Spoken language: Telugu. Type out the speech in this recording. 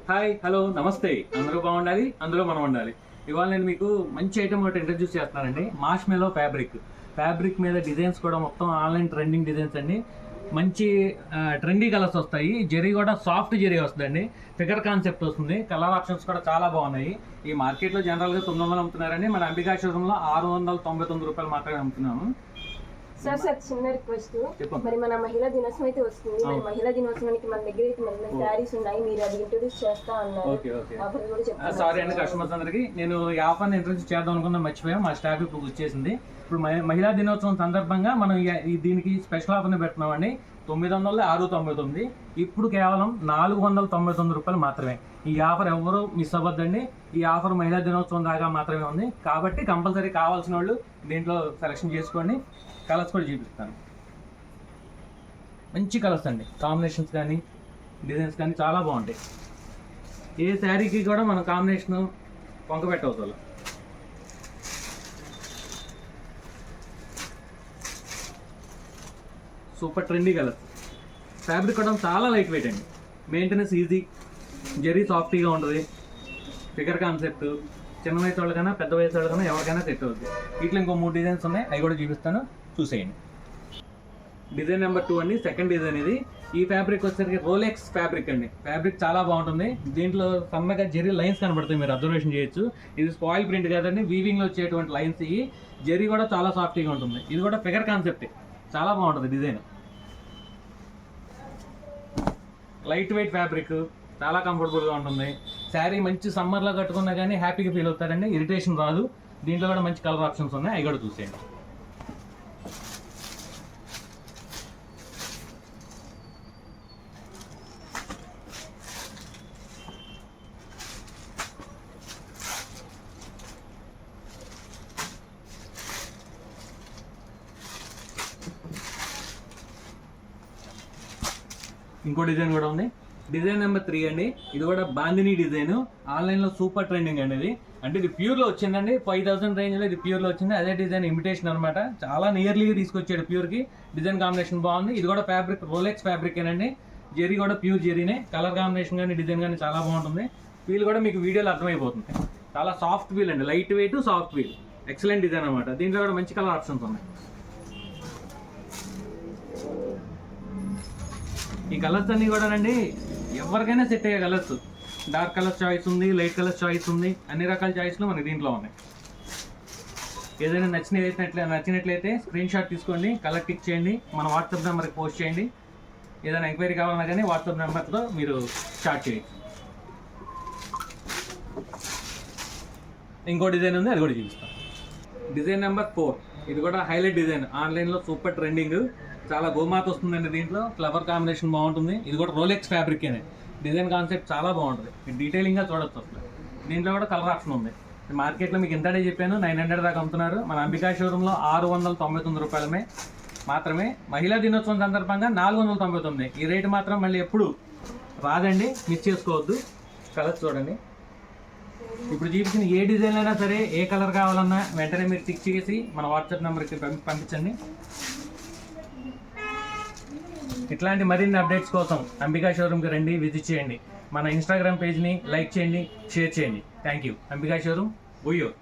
హాయ్ హలో నమస్తే, అందరూ బాగుండాలి, అందులో మనం ఉండాలి. ఇవాళ నేను మీకు మంచి ఐటమ్ ఒకటి ఇంట్రడ్యూస్ చేస్తున్నానండి. మార్ష్మెలో ఫ్యాబ్రిక్ మీద డిజైన్స్ కూడా మొత్తం ఆన్లైన్ ట్రెండింగ్ డిజైన్స్ అండి. మంచి ట్రెండీ కలర్స్ వస్తాయి. జెరీ కూడా సాఫ్ట్ జెరీ వస్తుందండి. ఫిగర్ కాన్సెప్ట్ వస్తుంది. కలర్ ఆప్షన్స్ కూడా చాలా బాగున్నాయి. ఈ మార్కెట్లో జనరల్గా 900 అమ్ముతున్నారండి. మన అంబికా షోరూంలో 699 రూపాయలు మాత్రమే అమ్ముతున్నాము. సార్ చిన్న రిక్వెస్ట్, మరి మన మహిళా దినోత్సవం అయితే వస్తుంది. మరి మహిళా దినోత్సవానికి మన దగ్గర అయితే మన శారీస్ ఉన్నాయి, మీరు అది ఇంట్రొడ్యూస్ చేస్తా అన్నారు. సారీ అండి కస్టమర్స్ అందరికి, నేను ఈ ఆఫర్ని ఇంట్రొడ్యూస్ చేద్దాం అనుకున్నా, మర్చిపోయాం. మా స్టాఫ్ ఇప్పుడు వచ్చేసింది. ఇప్పుడు మహిళా దినోత్సవం సందర్భంగా మనం దీనికి స్పెషల్ ఆఫర్ని పెడుతున్నామండి. 900 ఇప్పుడు కేవలం 499 రూపాయలు మాత్రమే. ఈ ఆఫర్ ఎవరు మిస్ అవ్వద్దండి. ఈ ఆఫర్ మహిళా దినోత్సవం దాకా మాత్రమే ఉంది కాబట్టి కంపల్సరీ కావాల్సిన వాళ్ళు దీంట్లో సెలెక్షన్ చేసుకోండి. కలర్స్ కూడా చూపిస్తాను. మంచి కలర్స్ అండి, కాంబినేషన్స్ కానీ డిజైన్స్ కానీ చాలా బాగుంటాయి. ఏ శారీకి కూడా మనం కాంబినేషన్ వంక పెట్టవచ్చు. Super trendy colour. ఫ్యాబ్రిక్ కూడా చాలా లైట్ వెయిట్ అండి, మెయింటెనెన్స్ ఈజీ, జరీ సాఫ్టీగా ఉంటుంది. ఫిగర్ కాన్సెప్ట్ చిన్న వయసు వాళ్ళకైనా పెద్ద వయసు వాళ్ళకైనా ఎవరికైనా సెట్ అవుతుంది. ఇట్లా ఇంకో 3 డిజైన్స్ ఉన్నాయి, అవి కూడా చూపిస్తాను, చూసేయండి. డిజైన్ నెంబర్ 2 అండి, సెకండ్ డిజైన్ ఇది. ఈ ఫ్యాబ్రిక్ వచ్చేసరికి రోలెక్స్ ఫ్యాబ్రిక్ అండి. ఫ్యాబ్రిక్ చాలా బాగుంటుంది. దీంట్లో సన్నగా జెరీ లైన్స్ కనబడతాయి, మీరు అబ్జర్వేషన్ చేయొచ్చు. ఇది స్పాయిల్ ప్రింట్ కాదండి, వీవింగ్లో వచ్చేటువంటి లైన్స్. ఇవి జెరీ కూడా చాలా సాఫ్టీగా ఉంటుంది. ఇది కూడా ఫిగర్ కాన్సెప్టే, చాలా బాగుంటుంది డిజైన్. లైట్ వెయిట్ ఫ్యాబ్రిక్, చాలా కంఫర్టబుల్గా ఉంటుంది. శారీ మంచి సమ్మర్లో కట్టుకున్నా కానీ హ్యాపీగా ఫీల్ అవుతారండి, ఇరిటేషన్ రాదు. దీంట్లో కూడా మంచి కలర్ ఆప్షన్స్ ఉన్నాయి, అవి కూడా చూసేయండి. ఇంకో డిజైన్ కూడా ఉంది, డిజైన్ నెంబర్ 3 అండి. ఇది కూడా బాందినీ డిజైన్, ఆన్లైన్లో సూపర్ ట్రెండింగ్ అండి. ఇది అంటే ఇది ప్యూర్లో వచ్చిందండి, 5000 రేంజ్లో ఇది ప్యూర్లో వచ్చింది. అదే డిజైన్ ఇమిటేషన్ అనమాట, చాలా నియర్లీగా తీసుకొచ్చాడు ప్యూర్కి. డిజైన్ కాంబినేషన్ బాగుంది. ఇది కూడా ఫ్యాబ్రిక్ రోలెక్స్ ఫ్యాబ్రిక్ ఏనండి. జెరీ కూడా ప్యూర్ జెరీనే. కలర్ కాంబినేషన్ కానీ డిజైన్ కానీ చాలా బాగుంటుంది. ఫీల్ కూడా మీకు వీడియోలో అర్థమైపోతుంది. చాలా సాఫ్ట్ ఫీల్ అండి, light weight soft feel, excellent design అనమాట. దీంట్లో కూడా మంచి కలర్ ఆప్షన్స్ ఉన్నాయి. ఈ కలర్స్ అన్నీ కూడా అండి ఎవరికైనా సెట్ అయ్యే కలర్స్. డార్క్ కలర్ చాయిస్ ఉంది, లైట్ కలర్ చాయిస్ ఉంది, అన్ని రకాల చాయిస్లు మనకి దీంట్లో ఉన్నాయి. ఏదైనా నచ్చినట్లయితే స్క్రీన్ షాట్ తీసుకోండి, కలర్ టిక్ చేయండి, మన వాట్సాప్ నెంబర్కి పోస్ట్ చేయండి. ఏదైనా ఎంక్వైరీ కావాలన్నా కానీ వాట్సాప్ నెంబర్తో మీరు స్టార్ట్ చేయండి. ఇంకో డిజైన్ ఉంది, అది కూడా చూపిస్తాం. డిజైన్ నెంబర్ 4, ఇది కూడా హైలైట్ డిజైన్, ఆన్లైన్లో సూపర్ ట్రెండింగ్. చాలా గోమాత వస్తుందండి. దీంట్లో ఫ్లవర్ కాంబినేషన్ బాగుంటుంది. ఇది కూడా రోలెక్స్ ఫ్యాబ్రిక్ అనే. డిజైన్ కాన్సెప్ట్ చాలా బాగుంటుంది, డీటెయిలింగ్గా చూడొచ్చు అసలు. దీంట్లో కూడా కలర్ ఆప్షన్ ఉంది. మార్కెట్లో మీకు ఇంతడే చెప్పాను, 900 దాకా అమ్ముతున్నారు. మన అంబికా షోరూంలో 699 రూపాయలమే మాత్రమే. మహిళా దినోత్సవం సందర్భంగా 499. ఈ రేటు మాత్రం మళ్ళీ ఎప్పుడు రాదండి, మిస్ చేసుకోవద్దు. కలర్స్ చూడండి. ఇప్పుడు చూపించిన ఏ డిజైన్ అయినా సరే, ఏ కలర్ కావాలన్నా వెంటనే మీరు టిక్ చేసి మన వాట్సాప్ నెంబర్కి పంపించండి. ఇట్లాంటి మరిన్ని అప్డేట్స్ కోసం అంబికా షోరూమ్కి రండి, విజిట్ చేయండి. మన ఇన్స్టాగ్రామ్ పేజ్ని లైక్ చేయండి, షేర్ చేయండి. Thank you. Ambika showroom, Vuyyuru.